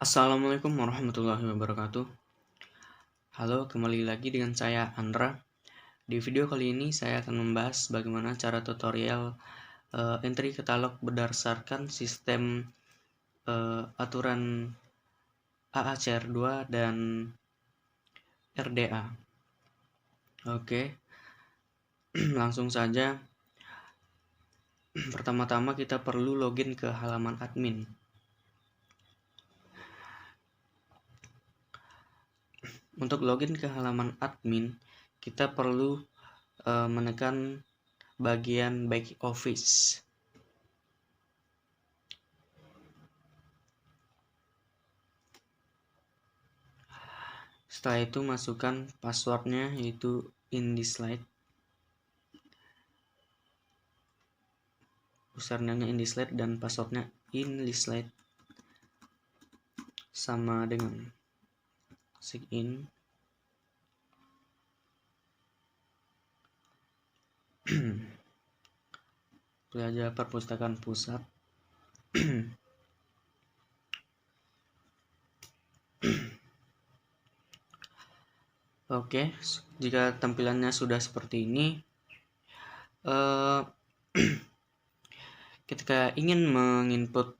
Assalamualaikum warahmatullahi wabarakatuh. Halo, kembali lagi dengan saya Andra. Di video kali ini saya akan membahas bagaimana cara tutorial entry katalog berdasarkan sistem aturan AACR2 dan RDA. Oke, langsung saja. Pertama-tama kita perlu login ke halaman admin. Untuk login ke halaman admin, kita perlu menekan bagian back office. Setelah itu masukkan passwordnya, yaitu InDeslide. Username-nya InDeslide dan passwordnya InDeslide sama dengan sign in. Pelajar Perpustakaan Pusat. Oke, jika tampilannya sudah seperti ini, ketika ingin menginput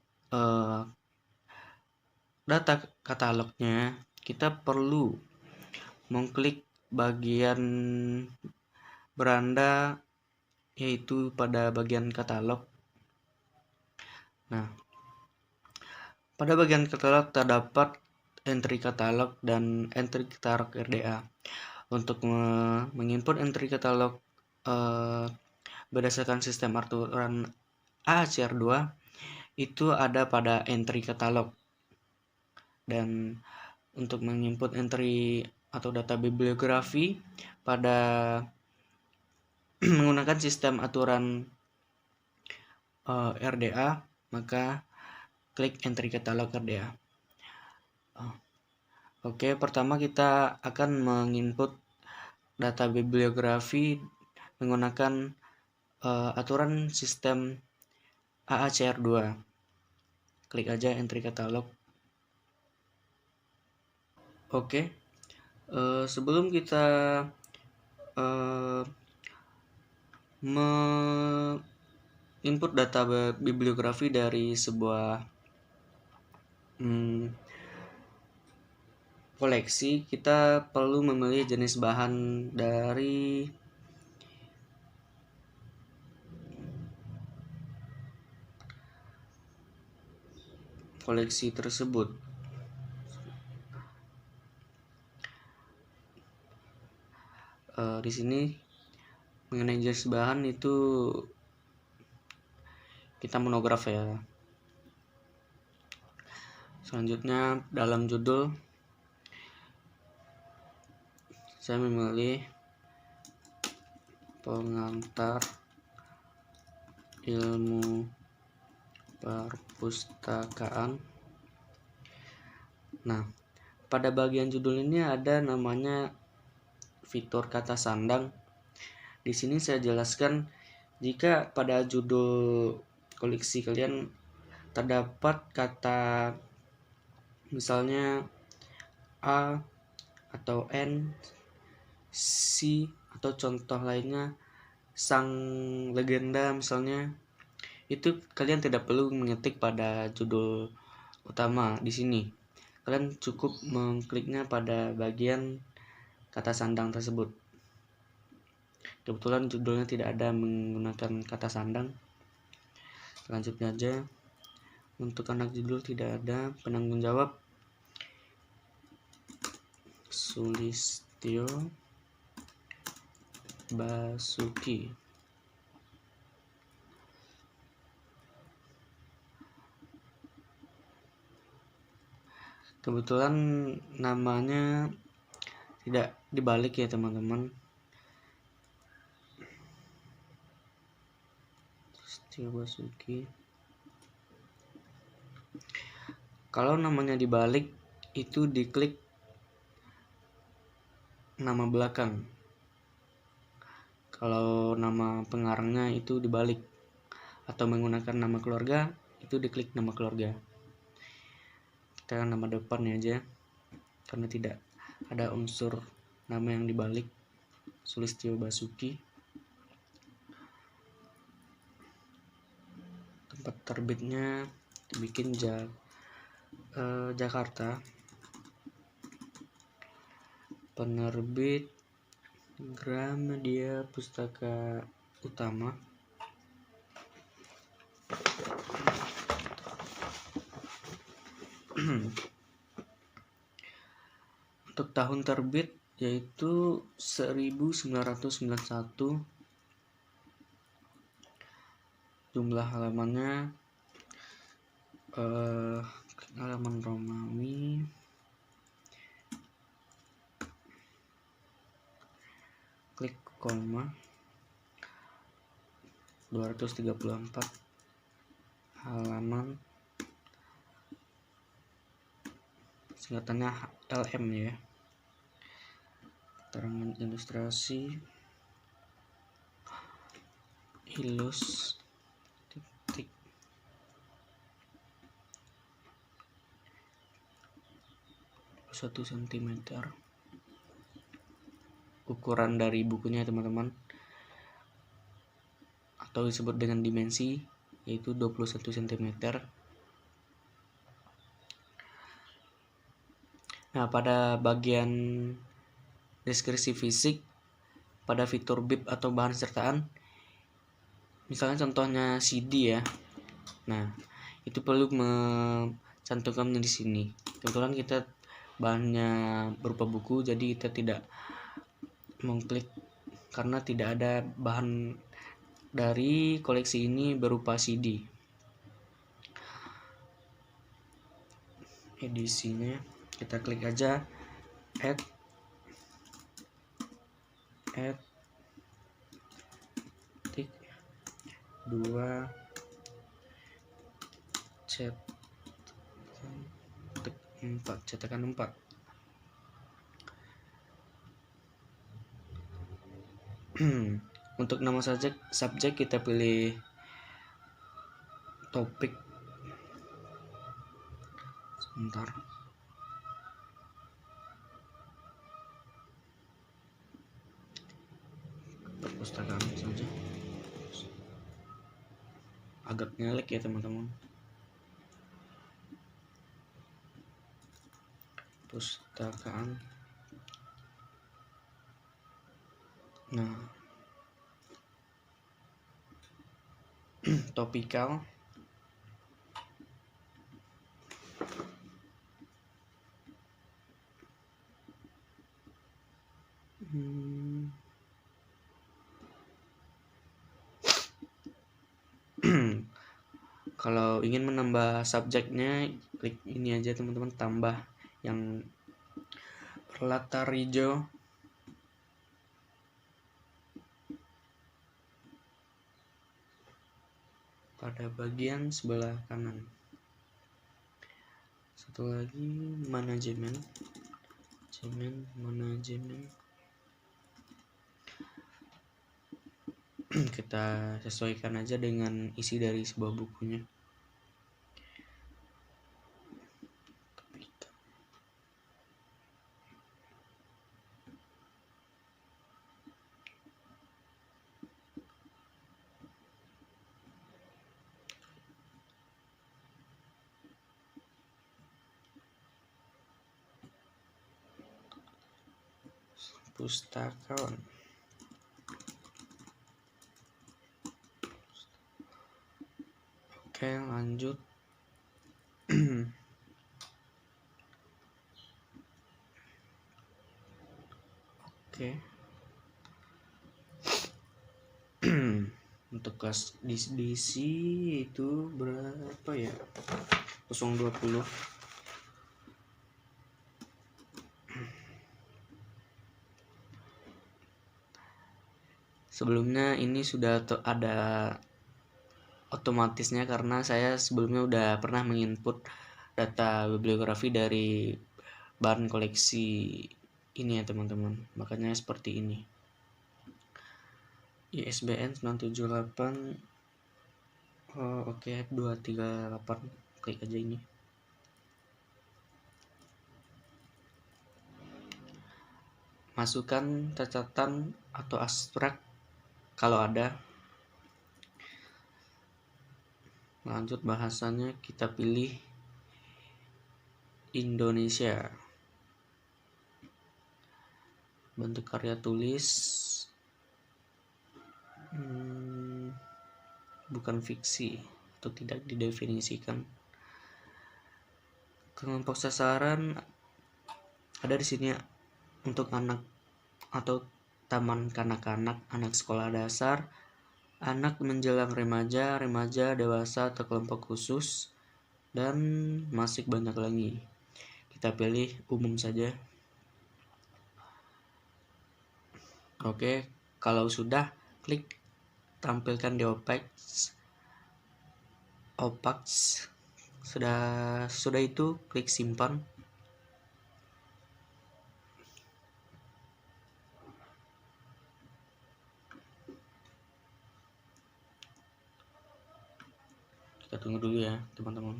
data katalognya, kita perlu mengklik bagian beranda, yaitu pada bagian katalog. Nah, pada bagian katalog terdapat entry katalog dan entry katalog RDA. Untuk menginput entry katalog berdasarkan sistem aturan AACR2 itu ada pada entry katalog, dan untuk menginput entry atau data bibliografi pada menggunakan sistem aturan RDA, maka klik entry katalog RDA. Oke, pertama kita akan menginput data bibliografi menggunakan aturan sistem AACR2. Klik aja entry katalog. Oke, sebelum kita input data bibliografi dari sebuah koleksi, kita perlu memilih jenis bahan dari koleksi tersebut. Di sini mengenai jenis bahan itu kita monograf ya. Selanjutnya dalam judul saya memilih pengantar ilmu perpustakaan. Nah, pada bagian judul ini ada namanya fitur kata sandang. Di sini saya jelaskan, jika pada judul koleksi kalian terdapat kata misalnya A atau N, C, atau contoh lainnya sang legenda misalnya, itu kalian tidak perlu mengetik pada judul utama di sini. Kalian cukup mengkliknya pada bagian kata sandang tersebut. Kebetulan judulnya tidak ada menggunakan kata sandang. Selanjutnya aja, untuk anak judul tidak ada penanggung jawab Sulistyo Basuki. Kebetulan namanya tidak dibalik ya teman-teman. Sulistyo Basuki. Kalau namanya dibalik, itu diklik nama belakang. Kalau nama pengarangnya itu dibalik, atau menggunakan nama keluarga, itu diklik nama keluarga. kita nama depannya aja karena tidak ada unsur nama yang dibalik. Sulistyo Basuki. Tempat terbitnya dibikin Jakarta. Penerbit Gramedia Pustaka Utama. Untuk tahun terbit yaitu 1991. Jumlah halamannya halaman Romawi klik koma 234 halaman, singkatannya LM ya. Keterangan ilustrasi ilus 1 cm. Ukuran dari bukunya teman-teman, atau disebut dengan dimensi, yaitu 21 cm. Nah, pada bagian deskripsi fisik pada fitur bib atau bahan sertaan, misalnya contohnya CD ya. Nah, itu perlu mencantumkannya di sini. Kebetulan kita bahannya berupa buku, jadi kita tidak mengklik karena tidak ada bahan dari koleksi ini berupa CD. Edisinya kita klik aja add 2 cetakan 4. Untuk nama subjek kita pilih topik. Sebentar. Perpustakaan saja. Agak ngelek ya teman-teman. Pustakaan. Nah, topikal. Kalau ingin menambah subjeknya, klik ini aja teman-teman, tambah yang berlatar hijau. Pada bagian sebelah kanan. Satu lagi manajemen. Kita sesuaikan aja dengan isi dari sebuah bukunya. Pustakawan. Oke, lanjut. Oke. Untuk kelas DC itu berapa ya? 020. Sebelumnya ini sudah ada otomatisnya karena saya sebelumnya udah pernah menginput data bibliografi dari bahan koleksi ini ya teman-teman, makanya seperti ini. ISBN 978 oke, F238, klik aja ini. masukkan catatan atau abstrak kalau ada. Lanjut bahasanya, kita pilih Indonesia. Bentuk karya tulis bukan fiksi atau tidak didefinisikan. Kelompok sasaran ada di sini untuk anak atau taman kanak-kanak, anak sekolah dasar, anak menjelang remaja, remaja, dewasa atau kelompok khusus, dan masih banyak lagi. Kita pilih umum saja. Oke, kalau sudah, klik tampilkan di Opax. Sudah itu klik simpan. Kita tunggu dulu ya teman-teman.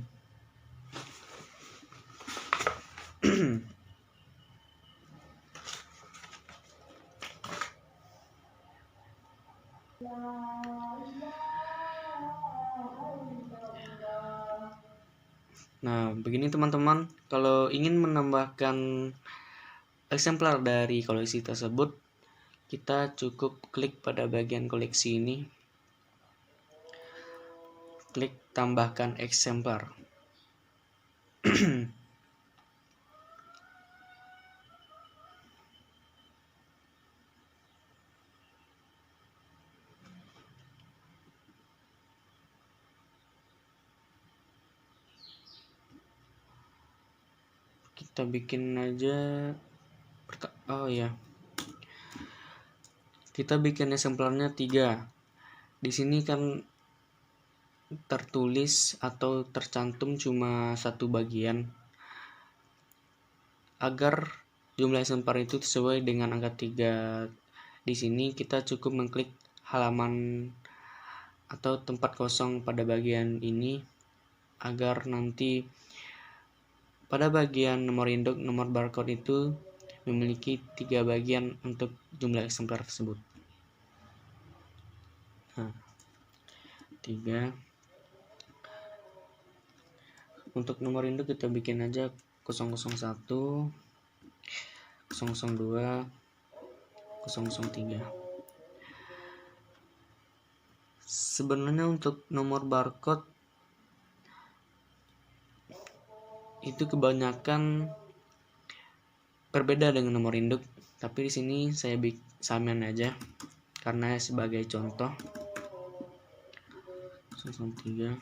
Nah, begini teman-teman, kalau ingin menambahkan eksemplar dari koleksi tersebut, kita cukup klik pada bagian koleksi ini, klik tambahkan eksemplar. Kita bikin aja, kita bikin eksemplarnya 3. Di sini kan tertulis atau tercantum cuma satu bagian. Agar jumlah eksemplar itu sesuai dengan angka 3. Di sini kita cukup mengklik halaman atau tempat kosong pada bagian ini agar nanti pada bagian nomor induk, nomor barcode itu memiliki 3 bagian untuk jumlah eksemplar tersebut. Nah, 3. Untuk nomor induk kita bikin aja 001, 002, 003. Sebenarnya untuk nomor barcode itu kebanyakan berbeda dengan nomor induk, tapi di sini saya samain aja karena sebagai contoh. 03.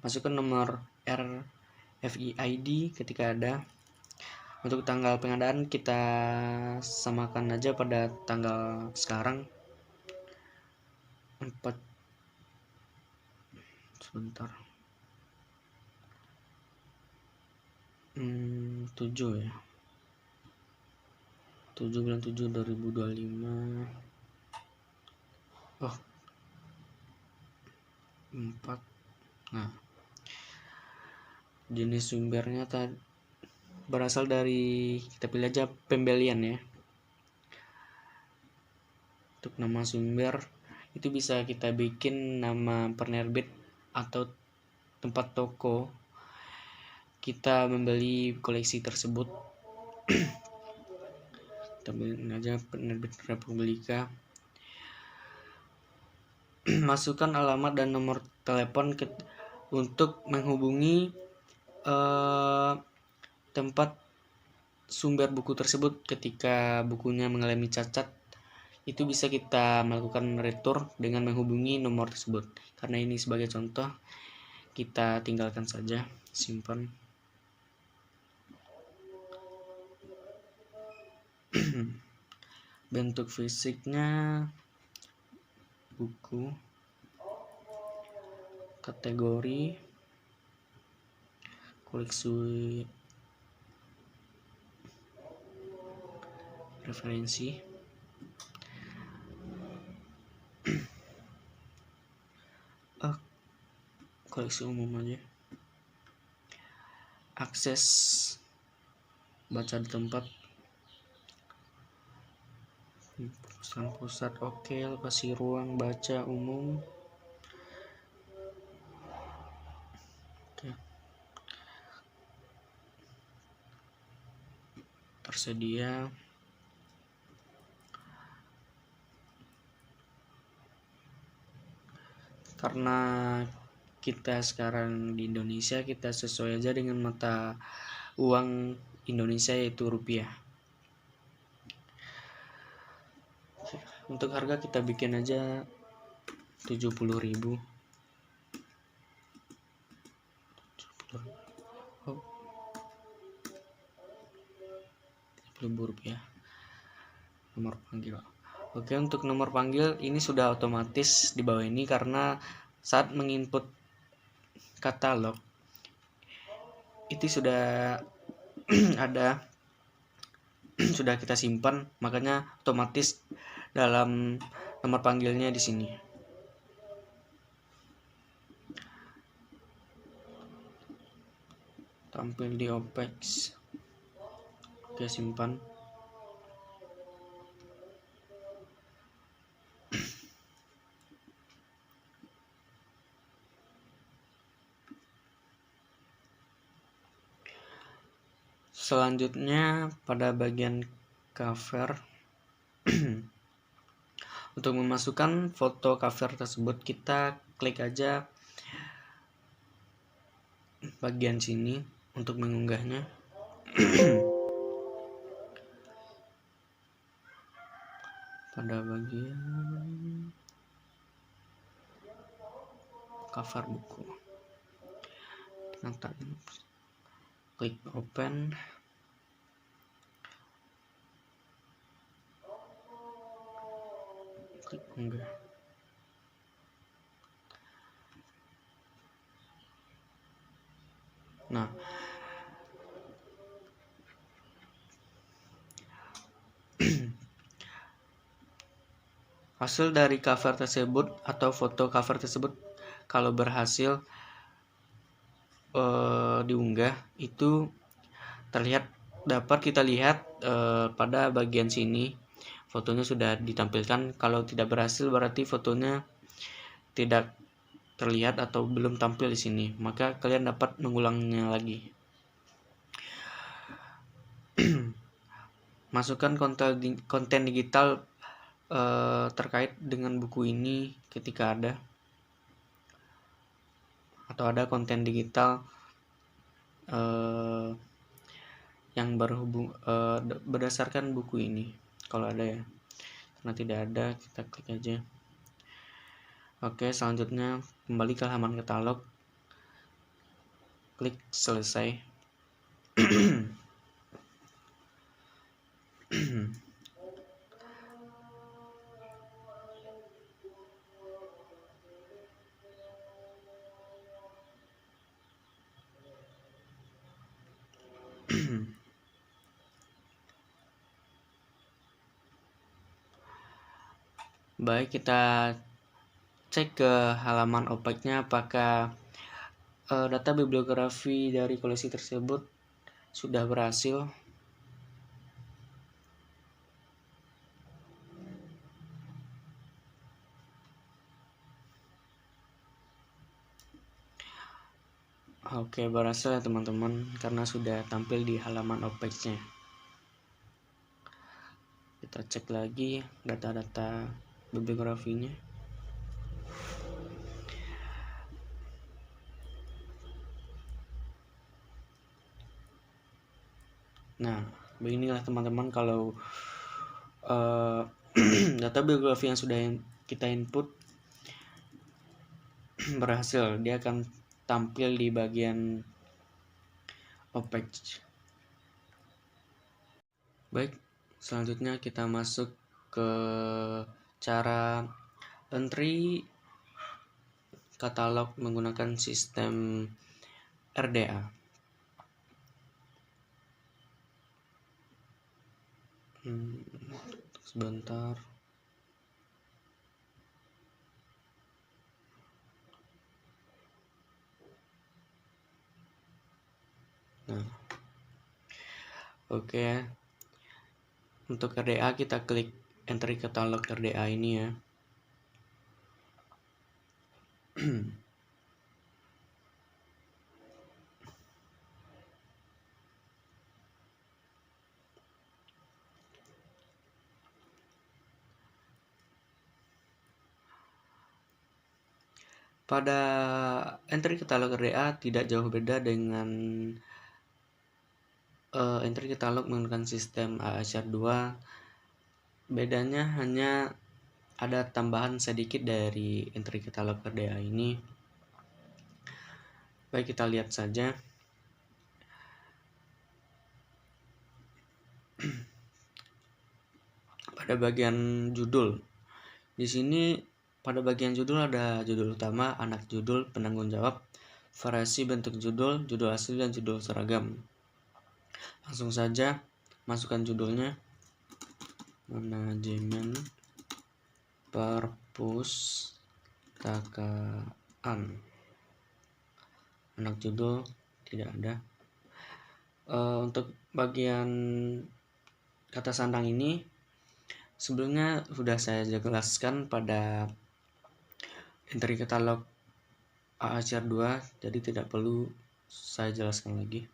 Masukkan nomor RFID ketika ada. Untuk tanggal pengadaan kita samakan aja pada tanggal sekarang 4 sebentar 7 ya, 7 bulan 7 2025. 4. Nah, jenis sumbernya berasal dari, kita pilih aja pembelian ya. Untuk nama sumber itu bisa kita bikin nama penerbit atau tempat toko kita membeli koleksi tersebut. Kita pilih aja penerbit Republika. Masukkan alamat dan nomor telepon untuk menghubungi tempat sumber buku tersebut ketika bukunya mengalami cacat. Itu bisa kita melakukan retur dengan menghubungi nomor tersebut. Karena ini sebagai contoh, kita tinggalkan saja, simpan. Bentuk fisiknya buku, kategori, koleksi, referensi, koleksi umum aja, akses baca di tempat, Perpustakaan pusat, oke. Lokasi ruang baca umum, oke. Tersedia. Karena kita sekarang di Indonesia, kita sesuai aja dengan mata uang Indonesia, yaitu rupiah. Untuk harga kita bikin aja 70.000. Oh, 70.000 rupiah. Nomor panggil. Oke, untuk nomor panggil ini sudah otomatis di bawah ini, karena saat menginput katalog itu sudah ada sudah kita simpan, makanya otomatis dalam nomor panggilnya di sini. Tampil di OPEX. Oke, simpan. Selanjutnya pada bagian cover untuk memasukkan foto cover tersebut, kita klik aja bagian sini untuk mengunggahnya. Pada bagian cover buku, klik open. Klik unggah. Nah, hasil dari cover tersebut atau foto cover tersebut kalau berhasil diunggah, itu dapat kita lihat pada bagian sini fotonya sudah ditampilkan. Kalau tidak berhasil berarti fotonya tidak terlihat atau belum tampil di sini, maka kalian dapat mengulangnya lagi. Masukkan konten digital terkait dengan buku ini ketika ada, atau ada konten digital yang berdasarkan buku ini. Kalau ada ya, karena tidak ada kita klik aja. Oke, selanjutnya kembali ke halaman katalog, klik selesai. Baik, kita cek ke halaman OPEX-nya apakah data bibliografi dari koleksi tersebut sudah berhasil. Oke, berhasil ya teman-teman, karena sudah tampil di halaman OPEX-nya. Kita cek lagi data-data bibliografinya. Nah, beginilah teman-teman kalau data bibliografi yang sudah kita input berhasil, dia akan tampil di bagian OPEX. Baik, selanjutnya kita masuk ke cara entry katalog menggunakan sistem RDA. Sebentar. Nah, oke. Untuk RDA kita klik entry katalog RDA ini ya. Pada entry katalog RDA tidak jauh beda dengan entry katalog menggunakan sistem AACR2. Bedanya hanya ada tambahan sedikit dari entry katalog RDA ini. Baik, kita lihat saja. Pada bagian judul, di sini pada bagian judul ada judul utama, anak judul, penanggung jawab, variasi bentuk judul, judul asli, dan judul seragam. Langsung saja masukkan judulnya, manajemen perpustakaan. Anak judul tidak ada. Untuk bagian kata sandang ini sebelumnya sudah saya jelaskan pada entry katalog AACR2, jadi tidak perlu saya jelaskan lagi.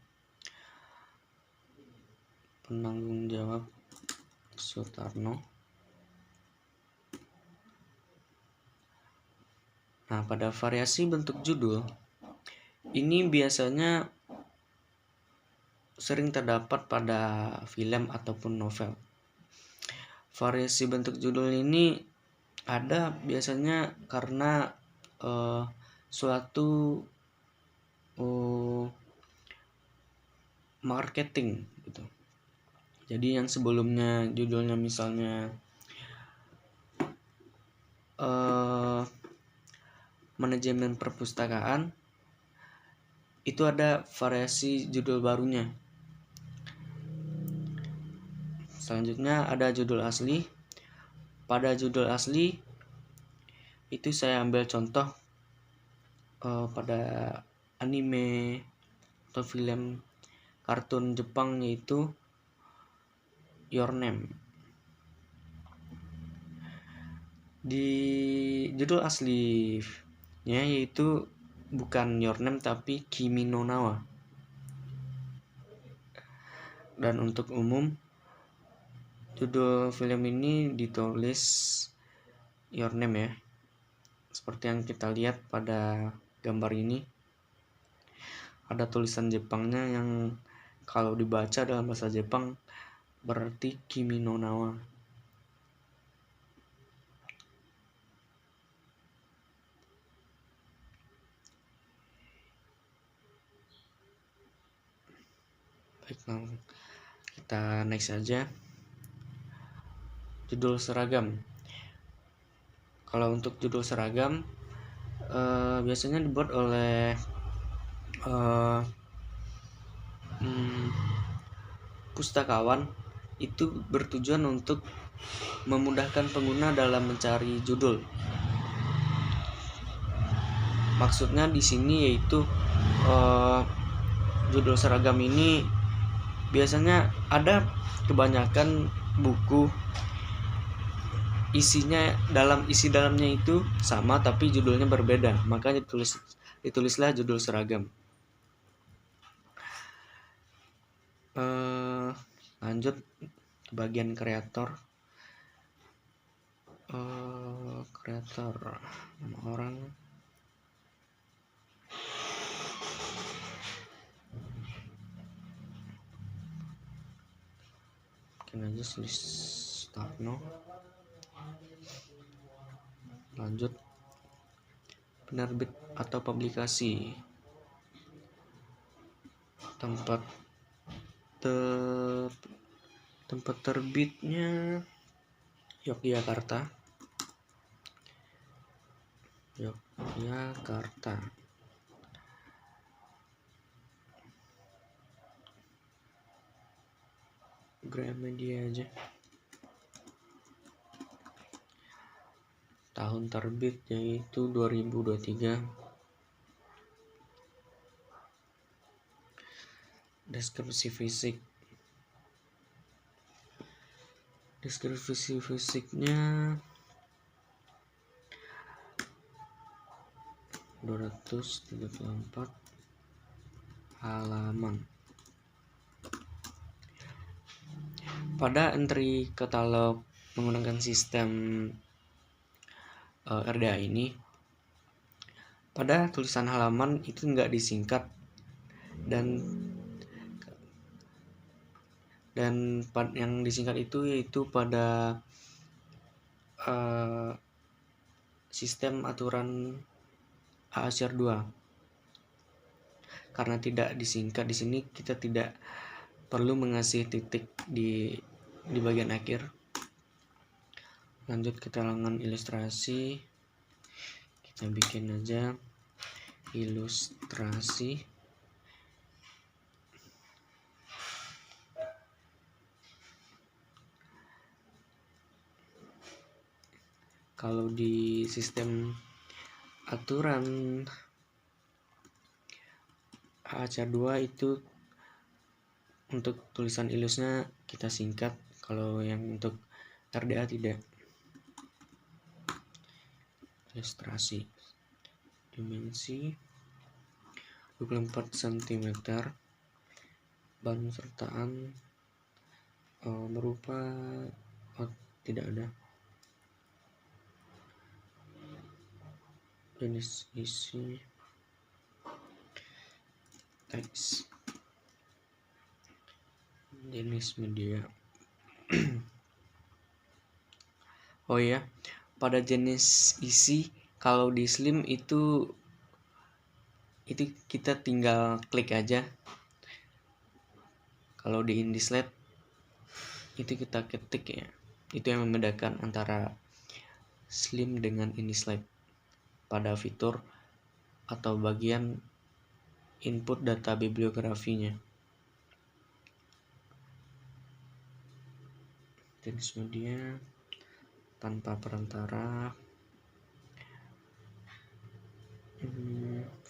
Penanggung jawab Sutarno. Nah, pada variasi bentuk judul ini biasanya sering terdapat pada film ataupun novel. Variasi bentuk judul ini ada biasanya karena suatu marketing gitu. Jadi yang sebelumnya judulnya misalnya manajemen perpustakaan, itu ada variasi judul barunya. Selanjutnya ada judul asli. Pada judul asli itu saya ambil contoh pada anime atau film kartun Jepang, yaitu Your Name. Di judul aslinya yaitu bukan Your Name tapi Kimi no Nawa. Dan untuk umum judul film ini ditulis Your Name ya. Seperti yang kita lihat pada gambar ini. Ada tulisan Jepangnya yang kalau dibaca dalam bahasa Jepang berarti Kimi no Nawa. Baik, kita next saja. Judul seragam. Kalau untuk judul seragam biasanya dibuat oleh pustakawan, itu bertujuan untuk memudahkan pengguna dalam mencari judul. Maksudnya di sini yaitu judul seragam ini biasanya ada kebanyakan buku isi dalamnya itu sama tapi judulnya berbeda, makanya ditulislah judul seragam. Lanjut ke bagian kreator. Nama orang, mungkin aja Sutarno. Lanjut, penerbit atau publikasi. Tempat terbitnya Yogyakarta. Gramedia aja. Tahun terbit yaitu 2023. Deskripsi fisik. Deskripsi fisiknya 234 halaman. Pada entry katalog menggunakan sistem RDA ini, pada tulisan halaman itu nggak disingkat dan yang disingkat itu yaitu pada sistem aturan AACR 2. Karena tidak disingkat di sini, kita tidak perlu mengasih titik di bagian akhir. Lanjut ke kalangan ilustrasi, kita bikin aja ilustrasi. Kalau di sistem aturan AACR 2 itu untuk tulisan ilusnya kita singkat, kalau yang untuk RDA tidak. Ilustrasi dimensi 24 cm, bahan sertaan berupa tidak ada, jenis isi teks, jenis media. Oh ya, pada jenis isi, kalau di Slim itu kita tinggal klik aja. Kalau di InDesign itu kita ketik ya. Itu yang membedakan antara Slim dengan InDesign pada fitur atau bagian input data bibliografinya. Jenis media tanpa perantara,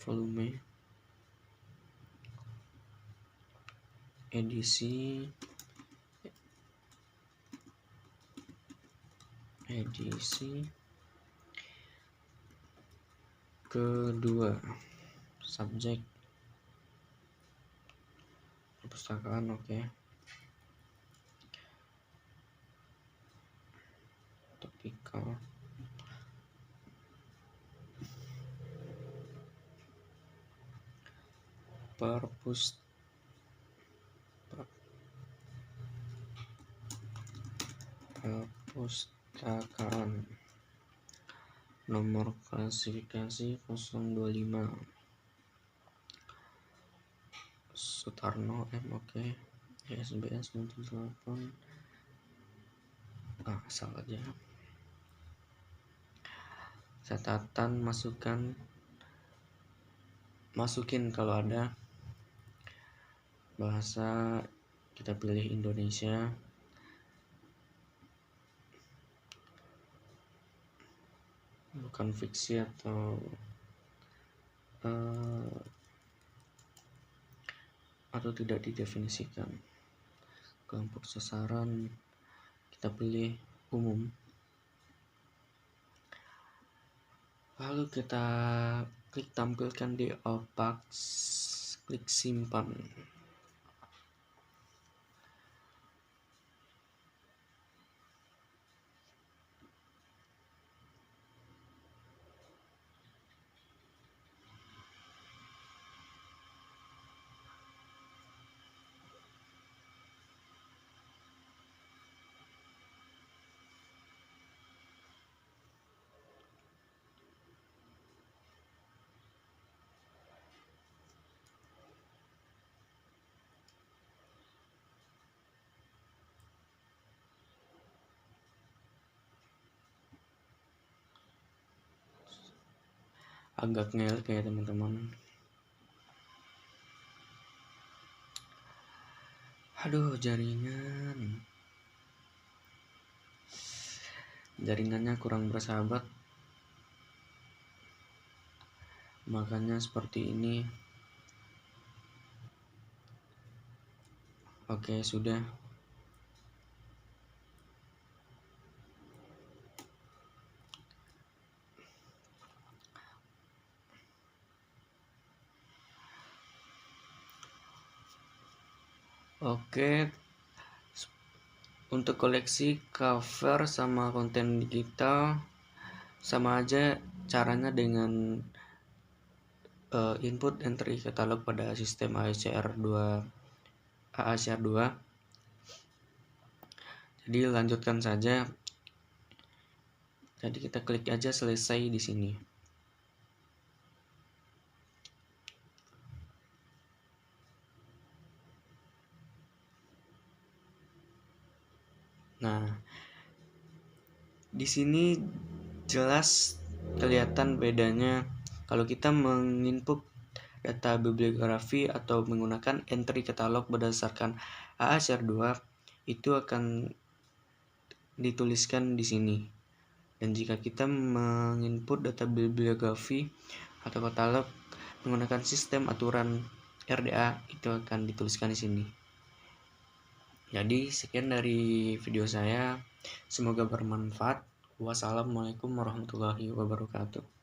volume, edisi kedua, subjek perpustakaan, oke. Topikal, perpustakaan, nomor klasifikasi 025 Sutarno M, oke. ISBN 978 asal aja. Catatan masukin kalau ada. Bahasa kita pilih Indonesia. Bukan fiksi atau tidak didefinisikan. Kelompok sasaran kita pilih umum. Lalu kita klik tampilkan di Outbox, klik simpan. Agak ngelek ya teman-teman. Aduh, jaringannya kurang bersahabat, makanya seperti ini. Oke, sudah. Oke, untuk koleksi cover sama konten digital sama aja caranya dengan input entry katalog pada sistem AACR2. Jadi lanjutkan saja. Jadi kita klik aja selesai di sini. Nah, di sini jelas kelihatan bedanya kalau kita menginput data bibliografi atau menggunakan entry katalog berdasarkan AACR2, itu akan dituliskan di sini. Dan jika kita menginput data bibliografi atau katalog menggunakan sistem aturan RDA, itu akan dituliskan di sini. Jadi sekian dari video saya, semoga bermanfaat. Wassalamualaikum warahmatullahi wabarakatuh.